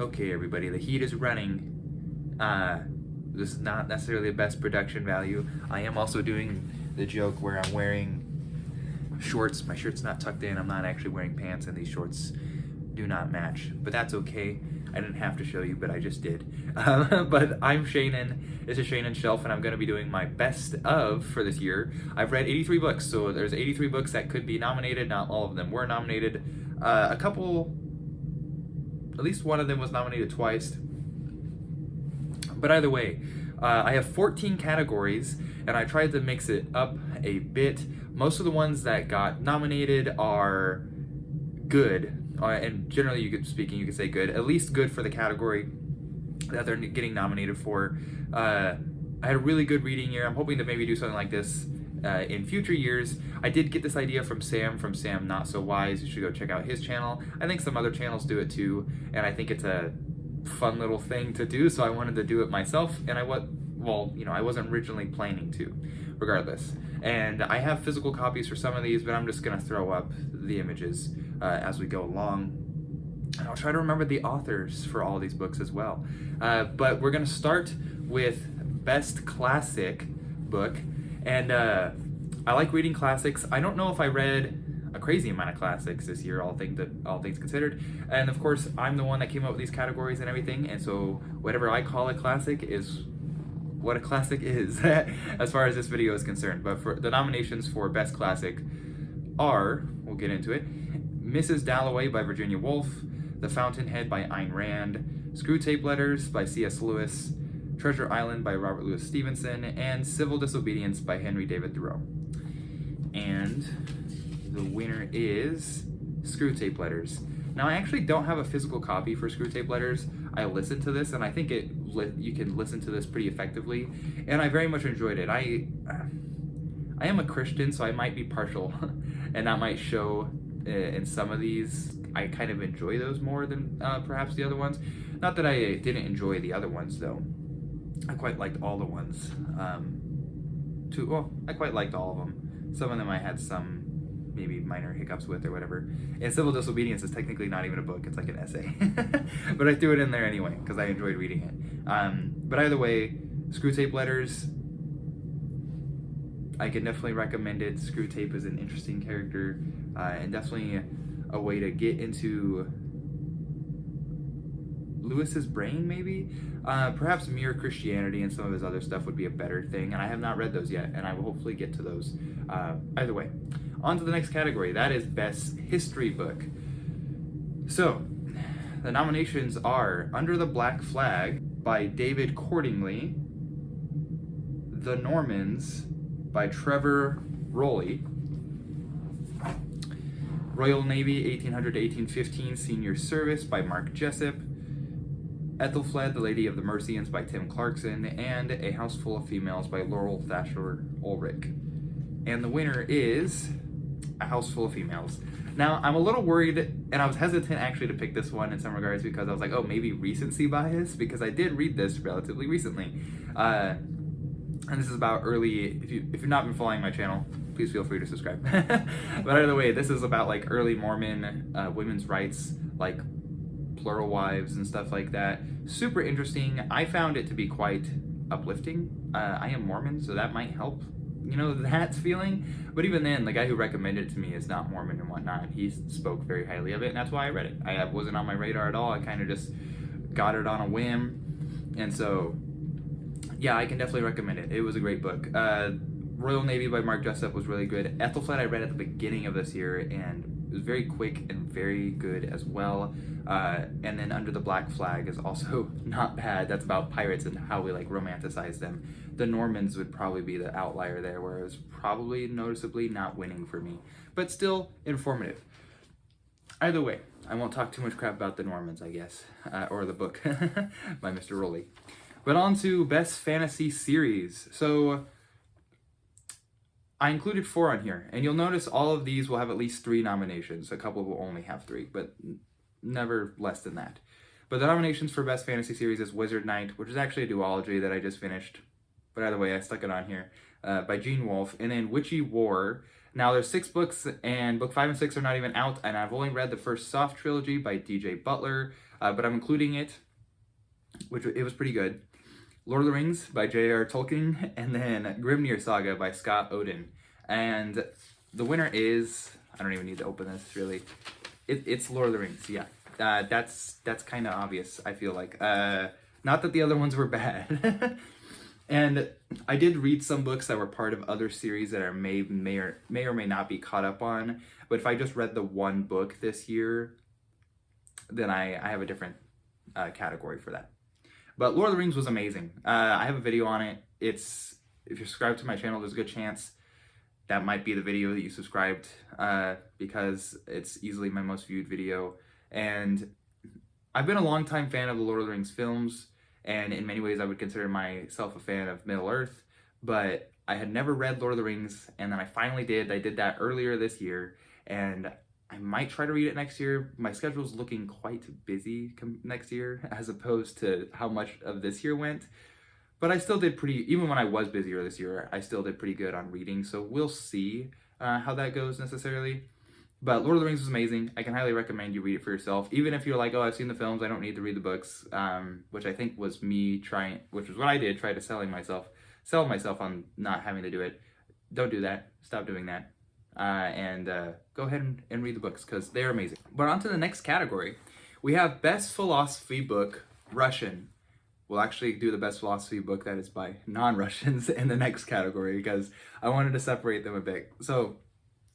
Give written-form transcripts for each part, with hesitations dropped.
Okay, everybody, the heat is running. This is not necessarily the best production value. I am also doing the joke where I'm wearing shorts. My shirt's not tucked in. I'm not actually wearing pants, and these shorts do not match. But that's okay. I didn't have to show you, but I just did. But I'm Shanan. This is Shanan's Shelf, and I'm going to be doing my best of for this year. I've read 83 books, so there's 83 books that could be nominated. Not all of them were nominated. A couple, at least one of them was nominated twice. But either way, I have 14 categories, and I tried to mix it up a bit. Most of the ones that got nominated are good, and generally, you could say good, at least good for the category that they're getting nominated for. I had a really good reading year. I'm hoping to maybe do something like this in future years. I did get this idea from Sam Not So Wise. You should go check out his channel. I think some other channels do it too, and I think it's a fun little thing to do, so I wanted to do it myself, and I wasn't originally planning to, regardless. And I have physical copies for some of these, but I'm just gonna throw up the images as we go along. And I'll try to remember the authors for all these books as well. But we're gonna start with Best Classic Book, and I like reading classics. I don't know if I read a crazy amount of classics this year, all things considered. And of course, I'm the one that came up with these categories and everything, and so whatever I call a classic is what a classic is, as far as this video is concerned. But for the nominations for Best Classic are, we'll get into it, Mrs. Dalloway by Virginia Woolf, The Fountainhead by Ayn Rand, Screwtape Letters by C.S. Lewis, Treasure Island by Robert Louis Stevenson, and Civil Disobedience by Henry David Thoreau. And the winner is Screwtape Letters. Now, I actually don't have a physical copy for Screwtape Letters. I listened to this, and I think you can listen to this pretty effectively, and I very much enjoyed it. I am a Christian, so I might be partial, and that might show in some of these. I kind of enjoy those more than perhaps the other ones. Not that I didn't enjoy the other ones, though. I quite liked all the ones. I quite liked all of them. Some of them I had some maybe minor hiccups with or whatever. And Civil Disobedience is technically not even a book, it's like an essay. But I threw it in there anyway, because I enjoyed reading it. But either way, Screwtape Letters, I can definitely recommend it. Screwtape is an interesting character, and definitely a way to get into Lewis's brain, maybe? Perhaps Mere Christianity and some of his other stuff would be a better thing, and I have not read those yet, and I will hopefully get to those. Either way, on to the next category. That is Best History Book. So, the nominations are Under the Black Flag by David Cordingley, The Normans by Trevor Rowley, Royal Navy 1800 to 1815 Senior Service by Mark Jessup, Ethelfled, The Lady of the Mercians by Tim Clarkson, and A House Full of Females by Laurel Thatcher Ulrich. And the winner is A House Full of Females. Now, I'm a little worried, and I was hesitant actually to pick this one in some regards, because I was like, oh, maybe recency bias, because I did read this relatively recently. And this is about early, if you've not been following my channel, please feel free to subscribe. But either way, this is about like early Mormon women's rights, like plural wives and stuff like that. Super interesting. I found it to be quite uplifting. I am Mormon, so that might help, that feeling. But even then, the guy who recommended it to me is not Mormon and whatnot. He spoke very highly of it, and that's why I read it. I wasn't on my radar at all. I kind of just got it on a whim. And so, yeah, I can definitely recommend it. It was a great book. Royal Navy by Mark Jessup was really good. Ethelfled I read at the beginning of this year, and it was very quick and very good as well. And then Under the Black Flag is also not bad. That's about pirates and how we like romanticize them. The Normans would probably be the outlier there, where it was probably noticeably not winning for me, but still informative. Either way, I won't talk too much crap about the Normans, I guess, or the book by Mr. Rowley. But on to Best Fantasy Series. So I included 4 on here, and you'll notice all of these will have at least 3 nominations. A couple will only have 3, but never less than that. But the nominations for Best Fantasy Series is Wizard Knight, which is actually a duology that I just finished. But either way, I stuck it on here, by Gene Wolfe. And then Witchy War. Now there's 6 books, and book 5 and 6 are not even out, and I've only read the first soft trilogy by D.J. Butler. but I'm including it, which it was pretty good. Lord of the Rings by J.R. Tolkien, and then Grimnir Saga by Scott Odin. And the winner is, I don't even need to open this really. It's Lord of the Rings, yeah. That's kind of obvious, I feel like. Not that the other ones were bad. And I did read some books that were part of other series that I may or may not be caught up on. But if I just read the one book this year, then I have a different category for that. But Lord of the Rings was amazing. I have a video on it. If you're subscribed to my channel, there's a good chance that might be the video that you subscribed, because it's easily my most viewed video. And I've been a longtime fan of the Lord of the Rings films, and in many ways I would consider myself a fan of Middle-earth, but I had never read Lord of the Rings, and then I finally did. I did that earlier this year, and I might try to read it next year. My schedule's looking quite busy next year as opposed to how much of this year went. But I still did even when I was busier this year, I still did pretty good on reading. So we'll see how that goes necessarily. But Lord of the Rings was amazing. I can highly recommend you read it for yourself. Even if you're like, oh, I've seen the films, I don't need to read the books, which I think was me which was what I did, try to sell myself on not having to do it. Don't do that. Stop doing that. And go ahead and read the books because they're amazing. But on to the next category. We have Best Philosophy Book, Russian. We'll actually do the best philosophy book that is by non-Russians in the next category because I wanted to separate them a bit. So,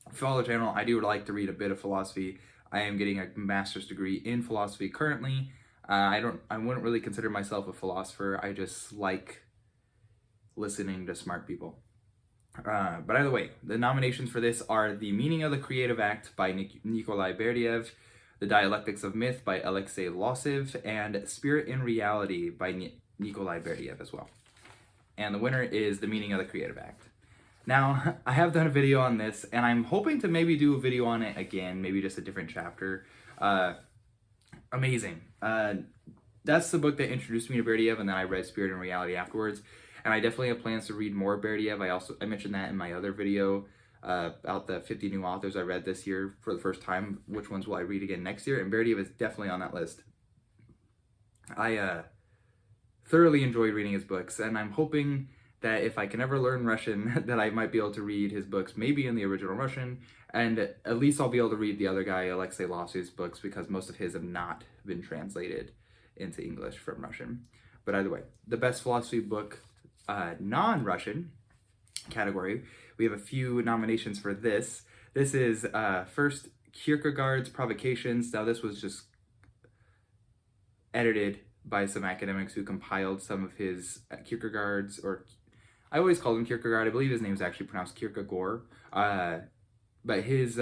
if you follow the channel, I do like to read a bit of philosophy. I am getting a master's degree in philosophy currently. I wouldn't really consider myself a philosopher. I just like listening to smart people. But either way, the nominations for this are The Meaning of the Creative Act by Nikolai Berdyaev, The Dialectics of Myth by Alexei Losev, and Spirit in Reality by Nikolai Berdyaev as well. And the winner is The Meaning of the Creative Act. Now, I have done a video on this, and I'm hoping to maybe do a video on it again, maybe just a different chapter. Amazing. That's the book that introduced me to Berdyaev, and then I read Spirit in Reality afterwards. And I definitely have plans to read more Berdyaev. I mentioned that in my other video about the 50 new authors I read this year for the first time. Which ones will I read again next year? And Berdyaev is definitely on that list. I thoroughly enjoyed reading his books, and I'm hoping that if I can ever learn Russian, that I might be able to read his books, maybe in the original Russian, and at least I'll be able to read the other guy, Alexei Losev's books, because most of his have not been translated into English from Russian. But either way, the best philosophy book, non-Russian category, we have a few nominations for this. This is first Kierkegaard's Provocations. Now this was just edited by some academics who compiled some of his Kierkegaard's, or I always call him Kierkegaard. I believe his name is actually pronounced Kierkegaard. But his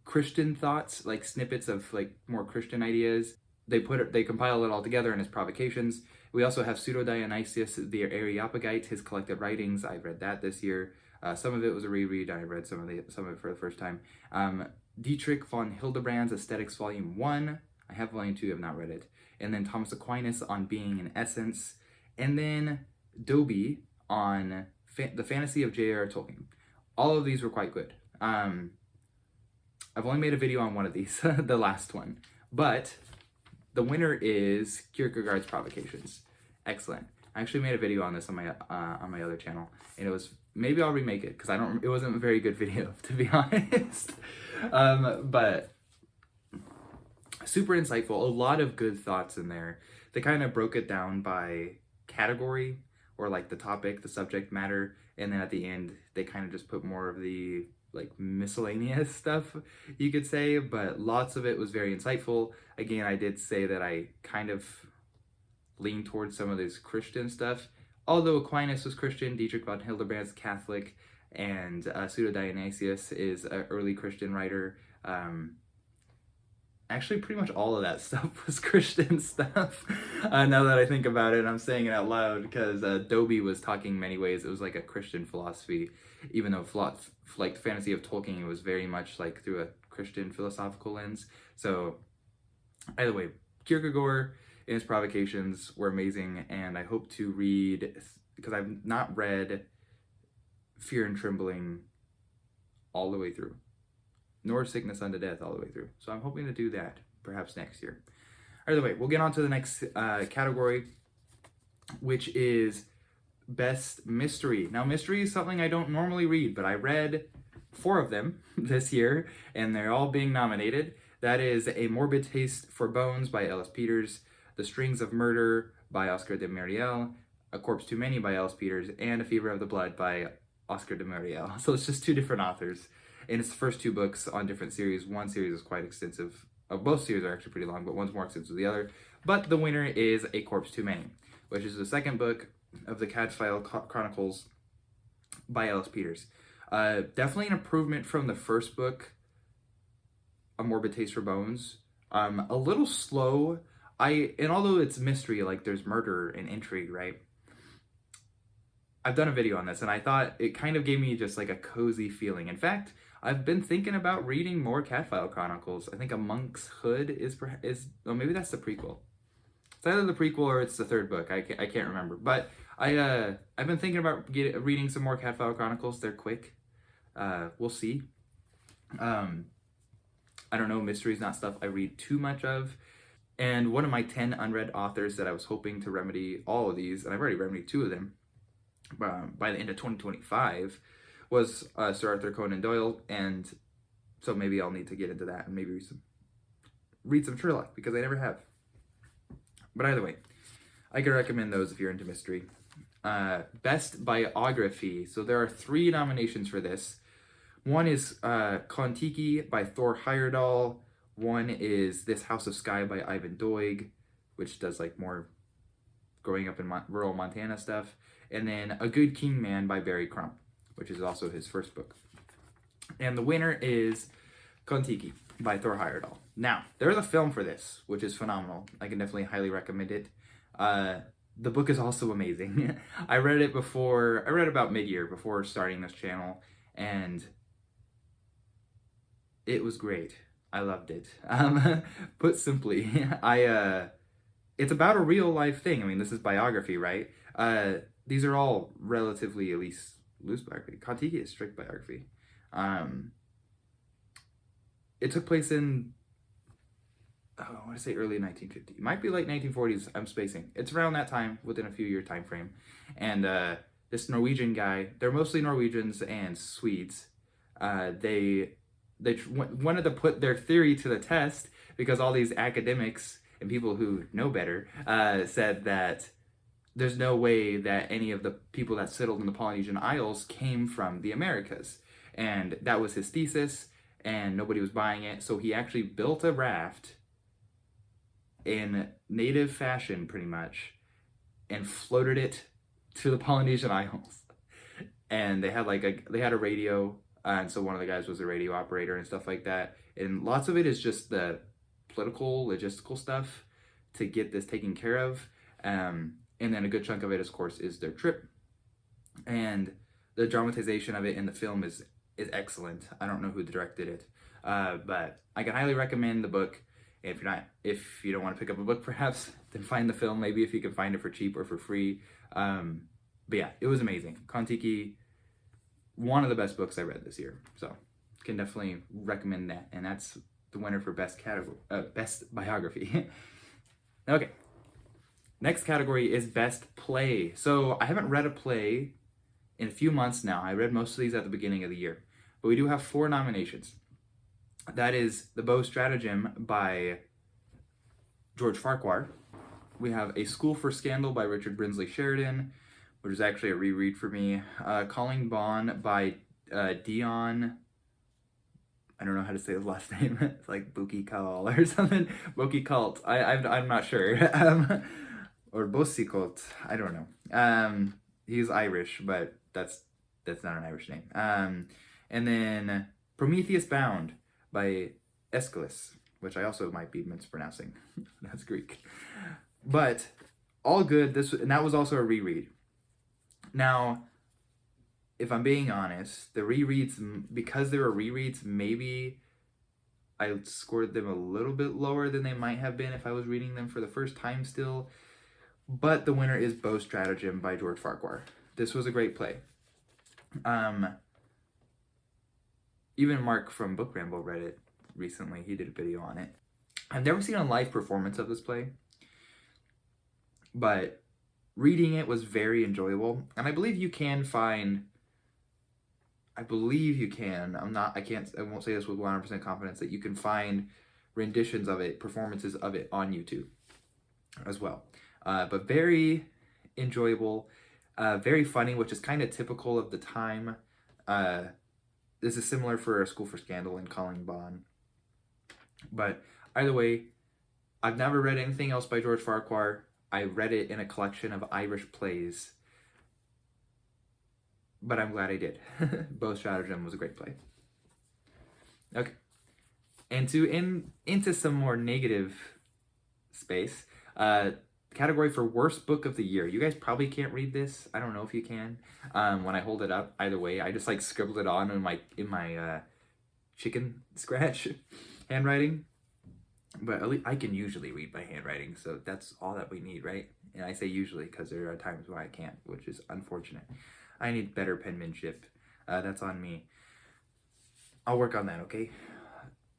Christian thoughts, like snippets of like more Christian ideas, they compile it all together in his Provocations. We also have Pseudo-Dionysius, the Areopagite, his collected writings. I read that this year. Some of it was a reread. I read some of it for the first time. Dietrich von Hildebrand's Aesthetics Volume 1. I have Volume 2, I've not read it. And then Thomas Aquinas on Being and Essence. And then Dobie on the Fantasy of J.R. Tolkien. All of these were quite good. I've only made a video on one of these, the last one. But the winner is Kierkegaard's Provocations. Excellent. I actually made a video on this on my other channel, and it was, maybe I'll remake it because it wasn't a very good video, to be honest. But super insightful, a lot of good thoughts in there. They kind of broke it down by category, or like the topic, the subject matter, and then at the end they kind of just put more of the like miscellaneous stuff, you could say, but lots of it was very insightful. Again, I did say that I kind of lean towards some of this Christian stuff. Although Aquinas was Christian, Dietrich von Hildebrand's Catholic, and Pseudo-Dionysius is an early Christian writer. Actually, pretty much all of that stuff was Christian stuff. Now that I think about it, I'm saying it out loud because Dobie was talking in many ways. It was like a Christian philosophy, even though like the Fantasy of Tolkien, it was very much like through a Christian philosophical lens. So either way, Kierkegaard and his Provocations were amazing, and I hope to read, because I've not read Fear and Trembling all the way through, nor Sickness Unto Death all the way through. So I'm hoping to do that perhaps next year. Either way, we'll get on to the next category, which is best mystery. Now, mystery is something I don't normally read, but I read 4 of them this year, and they're all being nominated. That is A Morbid Taste for Bones by Ellis Peters, The Strings of Murder by Oscar de Muriel, A Corpse Too Many by Ellis Peters, and A Fever of the Blood by Oscar de Muriel. So it's just 2 different authors, and it's the first 2 books on different series. One series is quite extensive. Both series are actually pretty long, but one's more extensive than the other. But the winner is A Corpse Too Many, which is the second book of the Cadfael Chronicles by Ellis Peters. Definitely an improvement from the first book, A Morbid Taste for Bones. A little slow. And although it's mystery, like there's murder and intrigue, right? I've done a video on this, and I thought it kind of gave me just like a cozy feeling. In fact, I've been thinking about reading more Cadfael Chronicles. I think A Monk's Hood is oh, maybe that's the prequel. It's either the prequel or it's the 3rd book. I can't remember. But I've been thinking about reading some more Cadfael Chronicles. They're quick. We'll see. I don't know. Mystery is not stuff I read too much of. And one of my 10 unread authors that I was hoping to remedy all of these, and I've already remedied 2 of them by the end of 2025, was Sir Arthur Conan Doyle. And so maybe I'll need to get into that and maybe read some Sherlock, because I never have. But either way, I can recommend those if you're into mystery. Best Biography. So there are 3 nominations for this. One is Kon-Tiki by Thor Heyerdahl. One is This House of Sky by Ivan Doig, which does like more growing up in rural Montana stuff. And then A Good King Man by Barry Crump, which is also his first book. And the winner is Kon-Tiki by Thor Heyerdahl. Now, there's a film for this, which is phenomenal. I can definitely highly recommend it. The book is also amazing. I read about mid-year before starting this channel, and it was great. I loved it. Put simply, it's about a real life thing. I mean, this is biography, right? These are all relatively, at least, loose biography. Kon-Tiki is strict biography. It took place in, I want to say early 1950. It might be late 1940s. I'm spacing. It's around that time, within a few year time frame. And this Norwegian guy, they're mostly Norwegians and Swedes. They wanted to put their theory to the test because all these academics and people who know better said that there's no way that any of the people that settled in the Polynesian Isles came from the Americas. And that was his thesis, and nobody was buying it. So he actually built a raft in native fashion, pretty much, and floated it to the Polynesian Isles. And they had a radio, and so one of the guys was a radio operator and stuff like that. And lots of it is just the political, logistical stuff to get this taken care of. And then a good chunk of it, of course, is their trip. And the dramatization of it in the film is excellent. I don't know who directed it, but I can highly recommend the book. If you don't want to pick up a book, perhaps, then find the film. Maybe if you can find it for cheap or for free. But yeah, it was amazing. Kon-Tiki, one of the best books I read this year. So can definitely recommend that. And that's the winner for best biography. Okay. Next category is best play. So I haven't read a play in a few months now. I read most of these at the beginning of the year. But we do have 4 nominations. That is The Beau Stratagem by George Farquhar. We have A School for Scandal by Richard Brinsley Sheridan, which is actually a reread for me. Calling Bon by Dion. I don't know how to say his last name. It's like Buki Kal or something. Buki Cult. I'm not sure. Or Bosikot. I don't know. He's Irish, but that's not an Irish name. And then Prometheus Bound by Aeschylus, which I also might be mispronouncing. That's Greek. But all good. And that was also a reread. Now, if I'm being honest, the rereads, because they were rereads, maybe I scored them a little bit lower than they might have been if I was reading them for the first time still. But the winner is Beau Stratagem by George Farquhar. This was a great play. Even Mark from Book Ramble read it recently. He did a video on it. I've never seen a live performance of this play, but reading it was very enjoyable. And I believe you can find, I won't say this with 100% confidence, that you can find renditions of it, performances of it on YouTube as well. But very enjoyable, very funny, which is kind of typical of the time. This is similar for A School for Scandal and Calling Bond. But either way, I've never read anything else by George Farquhar. I read it in a collection of Irish plays, but I'm glad I did. Both Stratagem was a great play. Okay. And into some more negative space, category for worst book of the year. You guys probably can't read this. I don't know if you can. When I hold it up, either way, I just like scribbled it on in my chicken scratch handwriting. But at least I can usually read my handwriting, so that's all that we need, right? And I say usually because there are times where I can't, which is unfortunate. I need better penmanship. That's on me. I'll work on that, okay?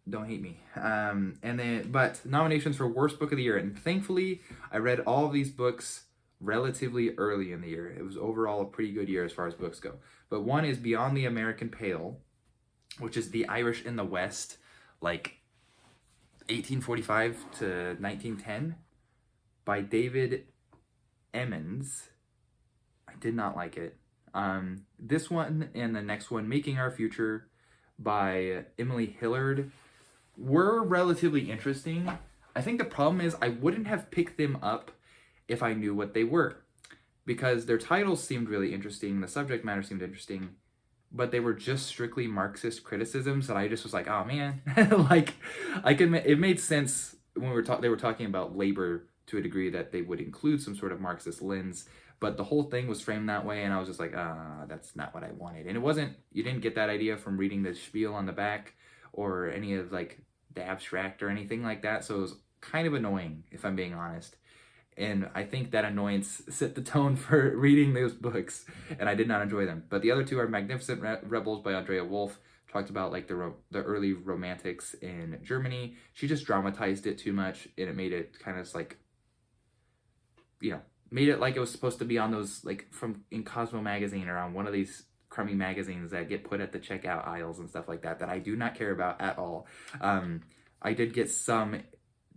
Don't hate me. But nominations for worst book of the year, and thankfully I read all of these books relatively early in the year. It was overall a pretty good year as far as books go. But one is Beyond the American Pale, which is The Irish in the West, like 1845 to 1910, by David Emmons. I did not like it. This one and the next one, Making Our Future, by Emily Hillard, were relatively interesting. I think the problem is I wouldn't have picked them up if I knew what they were, because their titles seemed really interesting, the subject matter seemed interesting, but they were just strictly Marxist criticisms that I just was like, oh man, like it made sense when they were talking about labor to a degree that they would include some sort of Marxist lens, but the whole thing was framed that way, and I was just like, that's not what I wanted. And it wasn't, you didn't get that idea from reading the spiel on the back or any of like the abstract or anything like that, so it was kind of annoying, if I'm being honest. And I think that annoyance set the tone for reading those books, and I did not enjoy them. But the other two are Magnificent Rebels by Andrea Wolf. Talked about like the early romantics in Germany. She just dramatized it too much, and it made it kind of like, made it like it was supposed to be on those, like in Cosmo magazine or on one of these crummy magazines that get put at the checkout aisles and stuff like that I do not care about at all. I did get some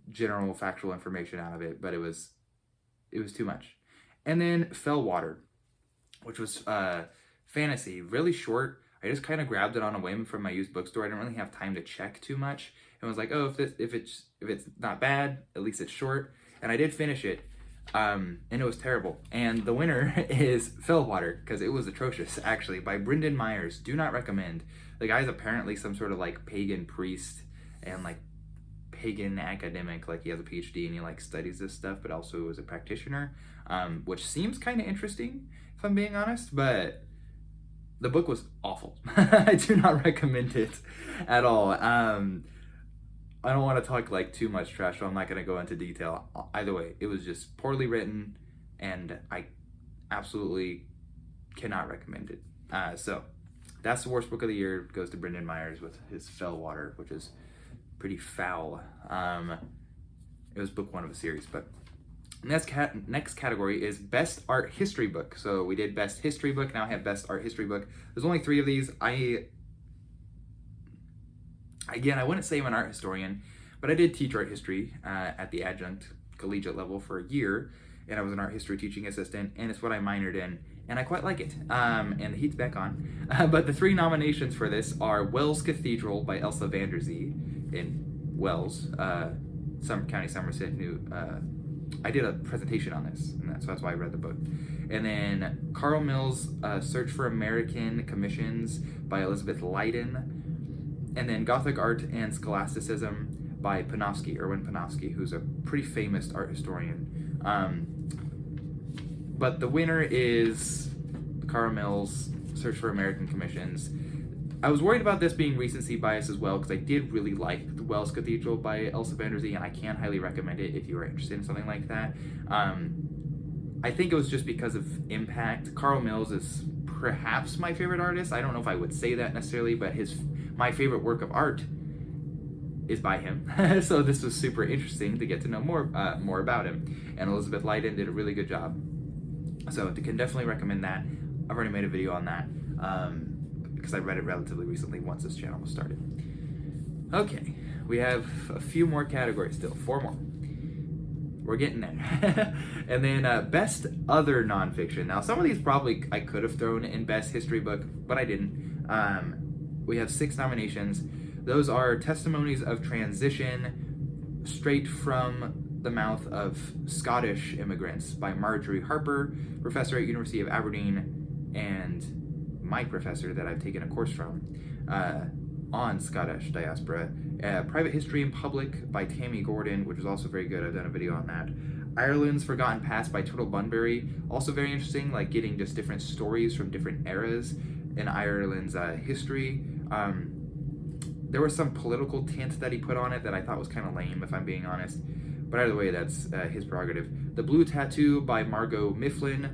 general factual information out of it, but it was too much. And then Fellwater, which was fantasy, really short. I just kind of grabbed it on a whim from my used bookstore. I didn't really have time to check too much, and was like, oh, if it's not bad, at least it's short. And I did finish it, and it was terrible. And the winner is Fellwater, because it was atrocious, actually, by Brendan Myers. Do not recommend. The guy's apparently some sort of like pagan priest and like pagan academic, like he has a PhD and he like studies this stuff, but also is a practitioner, which seems kind of interesting if I'm being honest, but the book was awful. I do not recommend it at all. I don't want to talk like too much trash, so I'm not going to go into detail. Either way, it was just poorly written, and I absolutely cannot recommend it. So that's the worst book of the year. It goes to Brendan Myers with his Fellwater, which is pretty foul. It was book one of a series. But next category is Best Art History Book. So we did Best History Book, now I have Best Art History Book. There's only 3 of these. Again, I wouldn't say I'm an art historian, but I did teach art history at the adjunct collegiate level for a year, and I was an art history teaching assistant, and it's what I minored in, and I quite like it. And the heat's back on. But the 3 nominations for this are Wells Cathedral by Elsa Vanderzee in Wells, County, Somerset. I did a presentation on this, and that's why I read the book. And then Carl Mills' Search for American Commissions by Elizabeth Leiden. And then Gothic Art and Scholasticism by Erwin Panofsky, who's a pretty famous art historian. But the winner is Carl Mills' Search for American Commissions. I was worried about this being recency bias as well, because I did really like the Wells Cathedral by Elsa Vanderzee, and I can highly recommend it if you are interested in something like that. I think it was just because of impact. Carl Mills is perhaps my favorite artist. I don't know if I would say that necessarily, but my favorite work of art is by him. So this was super interesting to get to know more about him. And Elizabeth Leiden did a really good job. So I can definitely recommend that. I've already made a video on that because I read it relatively recently once this channel was started. Okay, we have a few more categories still, 4 more. We're getting there. And then best other nonfiction. Now some of these probably I could have thrown in best history book, but I didn't. We have 6 nominations. Those are Testimonies of Transition, straight from the mouth of Scottish immigrants by Marjorie Harper, professor at University of Aberdeen, and my professor that I've taken a course from on Scottish diaspora. Private History in Public by Tammy Gordon, which is also very good. I've done a video on that. Ireland's Forgotten Past by Turtle Bunbury, also very interesting, like getting just different stories from different eras in Ireland's history. There was some political tint that he put on it that I thought was kind of lame, if I'm being honest. But either way, that's his prerogative. The Blue Tattoo by Margot Mifflin,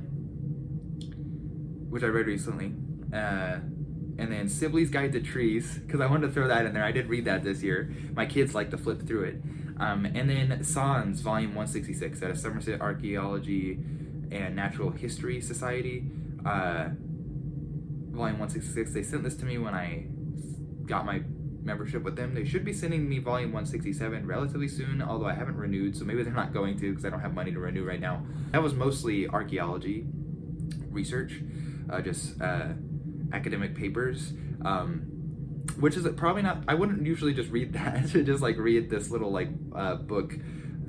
which I read recently. And then Sibley's Guide to Trees, because I wanted to throw that in there. I did read that this year. My kids like to flip through it. And then Sans, Volume 166, at a Somerset Archaeology and Natural History Society. Volume 166, they sent this to me when I got my membership with them. They should be sending me Volume 167 relatively soon, although I haven't renewed, so maybe they're not going to because I don't have money to renew right now. That was mostly archaeology research, just academic papers, which is probably not, I wouldn't usually just read that, just like read this little like book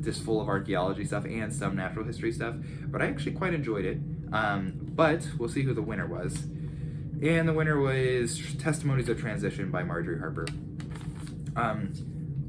just full of archaeology stuff and some natural history stuff, but I actually quite enjoyed it. But we'll see who the winner was. And the winner was Testimonies of Transition by Marjorie Harper.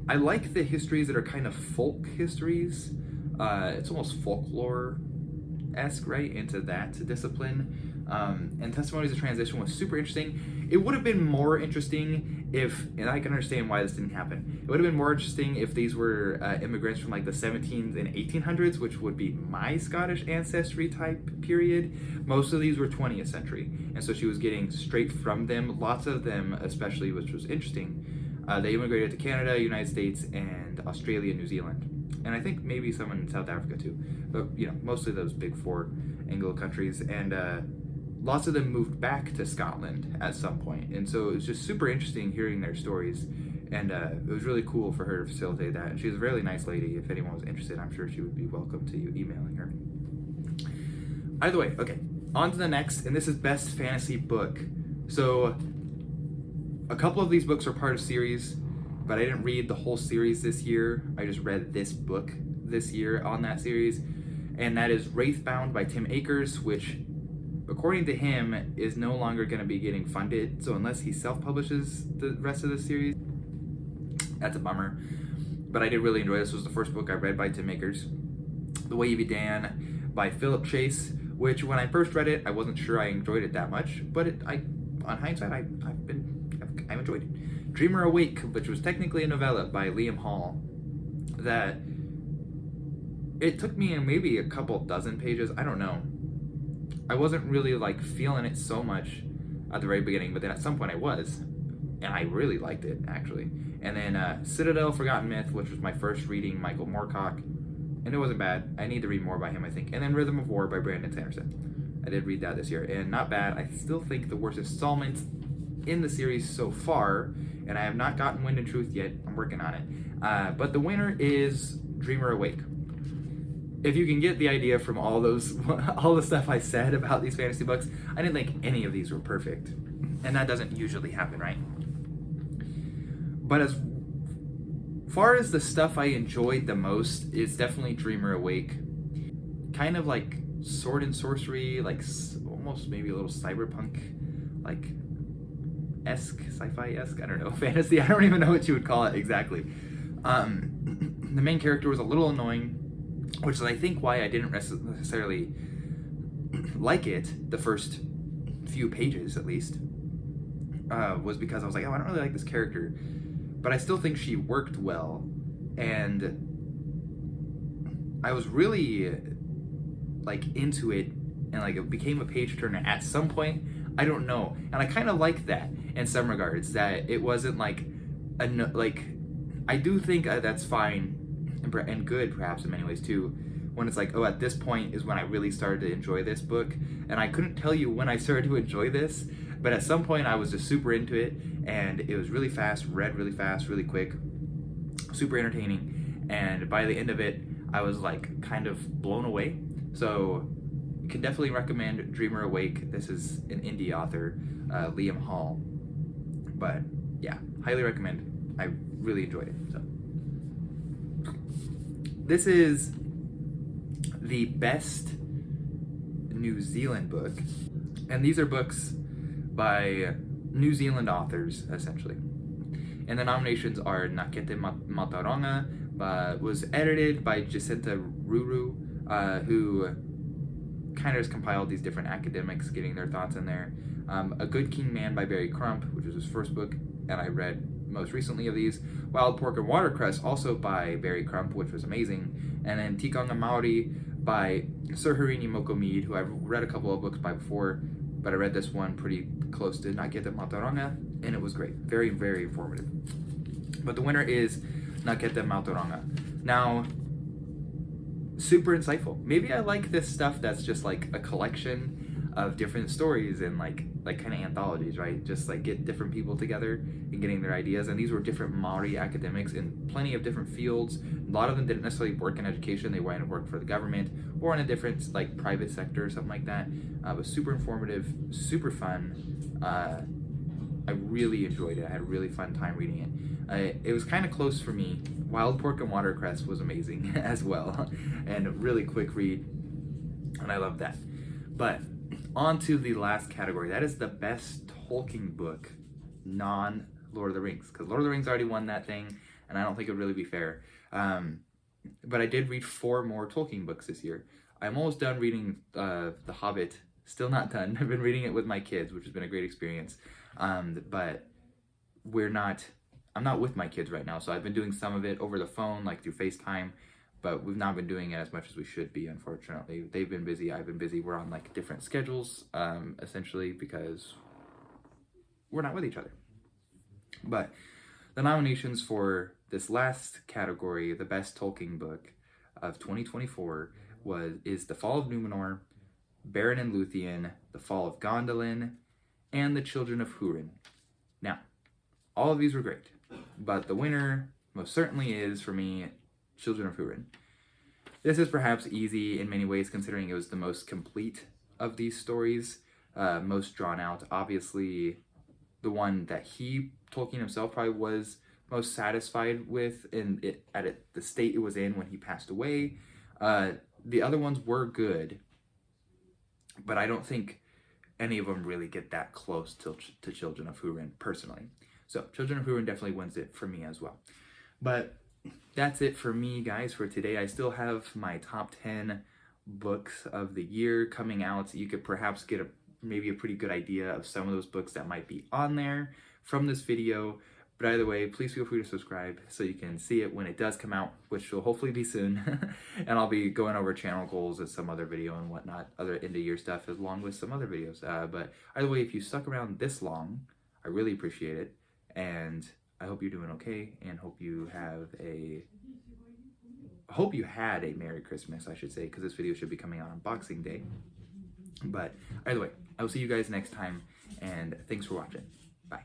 I like the histories that are kind of folk histories. It's almost folklore-esque, right, into that discipline. And Testimonies of Transition was super interesting. It would have been more interesting if, and I can understand why this didn't happen, it would have been more interesting if these were immigrants from like the 17th and 1800s, which would be my Scottish ancestry type period. Most of these were 20th century, and so she was getting straight from them, lots of them especially, which was interesting. They immigrated to Canada, United States, and Australia and New Zealand. And I think maybe some in South Africa too, but you know, mostly those big 4 Anglo countries. And lots of them moved back to Scotland at some point. And so it was just super interesting hearing their stories. And it was really cool for her to facilitate that. And she was a really nice lady. If anyone was interested, I'm sure she would be welcome to you emailing her. Either way, okay, on to the next. And this is Best Fantasy Book. So a couple of these books are part of series, but I didn't read the whole series this year. I just read this book this year on that series. And that is Wraithbound by Tim Akers, which, according to him, is no longer going to be getting funded. So unless he self-publishes the rest of the series, that's a bummer. But I did really enjoy this. This was the first book I read by Tim Akers. The Wavy Dan by Philip Chase, which when I first read it, I wasn't sure I enjoyed it that much. But on hindsight, I've enjoyed it. Dreamer Awake, which was technically a novella by Liam Hall, that it took me maybe a couple dozen pages. I don't know. I wasn't really like feeling it so much at the very beginning, but then at some point I was, and I really liked it actually. And then Citadel, Forgotten Myth, which was my first reading, Michael Moorcock, and it wasn't bad. I need to read more by him, I think. And then Rhythm of War by Brandon Sanderson. I did read that this year, and not bad. I still think the worst installment in the series so far, and I have not gotten Wind and Truth yet. I'm working on it. But the winner is Dreamer Awake. If you can get the idea from all the stuff I said about these fantasy books, I didn't think any of these were perfect. And that doesn't usually happen, right? But as far as the stuff I enjoyed the most, it's definitely Dreamer Awake. Kind of like sword and sorcery, like almost maybe a little cyberpunk, like sci-fi-esque, I don't know, fantasy, I don't even know what you would call it exactly. The main character was a little annoying, which is I think why I didn't necessarily like it the first few pages at least, was because I was like, oh, I don't really like this character, but I still think she worked well, and I was really like into it, and like it became a page turner at some point. I don't know, and I kind of like that in some regards, that it wasn't like I do think that's fine and good, perhaps in many ways too, when it's like, oh, at this point is when I really started to enjoy this book. And I couldn't tell you when I started to enjoy this, but at some point I was just super into it, and it was really fast, read really fast, really quick, super entertaining, and by the end of it I was like kind of blown away. So can definitely recommend Dreamer Awake. This is an indie author, Liam Hall, but yeah, highly recommend. I really enjoyed it. So this is the best New Zealand book, and these are books by New Zealand authors essentially. And the nominations are Nakete Matauranga, was edited by Jacinta Ruru, who kind of has compiled these different academics getting their thoughts in there. A Good King Man by Barry Crump, which was his first book, and I read most recently of these. Wild Pork and Watercress, also by Barry Crump, which was amazing. And then Tikanga Maori by Sir Harini Mokomid, who I've read a couple of books by before, but I read this one pretty close to Nakete Matauranga, and it was great. Very, very informative. But the winner is Nakete Matauranga. Now, super insightful. Maybe I like this stuff that's just like a collection of different stories and like kind of anthologies, right? Just like get different people together and getting their ideas. And these were different Maori academics in plenty of different fields. A lot of them didn't necessarily work in education. They went and worked for the government or in a different like private sector or something like that. It was super informative, super fun. I really enjoyed it. I had a really fun time reading it. It was kind of close for me. Wild Pork and Watercress was amazing as well, and a really quick read, and I loved that. But on to the last category. That is the best Tolkien book, non-Lord of the Rings, because Lord of the Rings already won that thing, and I don't think it would really be fair. But I did read 4 more Tolkien books this year. I'm almost done reading The Hobbit. Still not done. I've been reading it with my kids, which has been a great experience. But I'm not with my kids right now, so I've been doing some of it over the phone, like through FaceTime, but we've not been doing it as much as we should be, unfortunately. They've been busy, I've been busy. We're on like different schedules, essentially, because we're not with each other. But the nominations for this last category, the best Tolkien book of 2024, is The Fall of Numenor, Beren and Luthien, The Fall of Gondolin, and The Children of Húrin. Now, all of these were great, but the winner most certainly is, for me, Children of Húrin. This is perhaps easy in many ways, considering it was the most complete of these stories, most drawn out. Obviously, the one that Tolkien himself, probably was most satisfied with the state it was in when he passed away. The other ones were good, but I don't think any of them really get that close to Children of Húrin, personally. So Children of Húrin definitely wins it for me as well. But that's it for me, guys, for today. I still have my top 10 books of the year coming out. You could perhaps get maybe a pretty good idea of some of those books that might be on there from this video. But either way, please feel free to subscribe so you can see it when it does come out, which will hopefully be soon. And I'll be going over channel goals in some other video and whatnot, other end of year stuff, along with some other videos. But either way, if you stuck around this long, I really appreciate it. And I hope you're doing okay, and hope you had a Merry Christmas, I should say, because this video should be coming out on Boxing Day. But either way, I will see you guys next time, and thanks for watching. Bye.